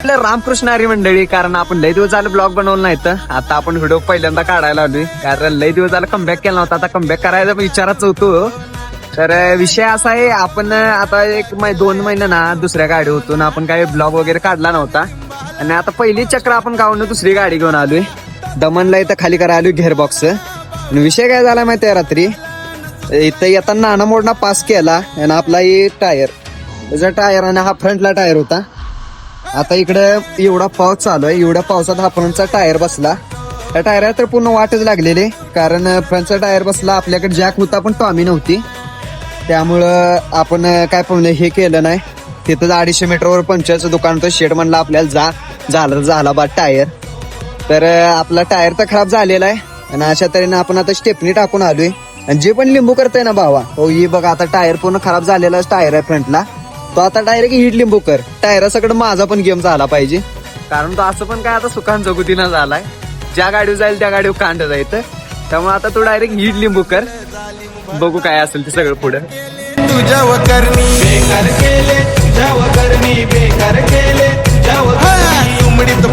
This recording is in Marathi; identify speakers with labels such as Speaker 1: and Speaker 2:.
Speaker 1: आपल्या रामकृष्ण हरी मंडळी, कारण आपण लय दिवस झालं ब्लॉग बनवलं नाही तर आता आपण व्हिडिओ पहिल्यांदा काढायला आलोय. कारण लय दिवस झालं कमबॅक केला नव्हता, आता कमबॅक करायचा विचाराच होतो. तर विषय असा आहे, आपण आता 2 महिने ना दुसऱ्या गाडी होतो ना, आपण काही ब्लॉग वगैरे काढला नव्हता. आणि आता पहिली चक्र आपण गावून दुसरी गाडी घेऊन आलोय. दमनला इथं खाली करायला आलोय घेअरबॉक्स. आणि विषय काय झाला माहितीये, रात्री इथं येताना नाना मोडना पास केला आणि आपला टायर, त्याचा टायर आणि हा फ्रंटला टायर होता. आता इकडे एवढा पाऊस चालू आहे, एवढ्या पावसात हा फ्रंटचा टायर बसला. त्या टायरला तर पूर्ण वाटच लागलेली, कारण फ्रंटचा टायर बसला. आपल्याकडे जॅक होता पण टॉमी नव्हती, त्यामुळं आपण काय पण हे केलं नाही. तिथं 250 मीटरवर पंक्चरचं दुकान होतं. शेड म्हणलं आपल्याला झाला बा टायर. तर आपला टायर तर खराब झालेला आहे. आणि अशा तऱ्हेनं आपण आता स्टेपनी टाकून आलोय. आणि जे पण लिंबू करतंय ना भावा, हो ही बघा आता टायर पूर्ण खराब झालेला टायर आहे फ्रंटला. तो आता डायरेक्ट हिट लिंबू कर. टायरासकडे माझा पण गेम झाला पाहिजे, कारण तो असं पण काय आता सुखान जगुतीना झालाय. ज्या गाडीवर जाईल त्या गाडीवर कांड जायचं. त्यामुळे आता तू डायरेक्ट हिट लिंबू कर. बघू काय असेल ते सगळं पुढे.
Speaker 2: तुझ्या वकरणी बेकार केले, तुझ्या वकरणी बेकार केले, तुझ्या वकरणी उमडीत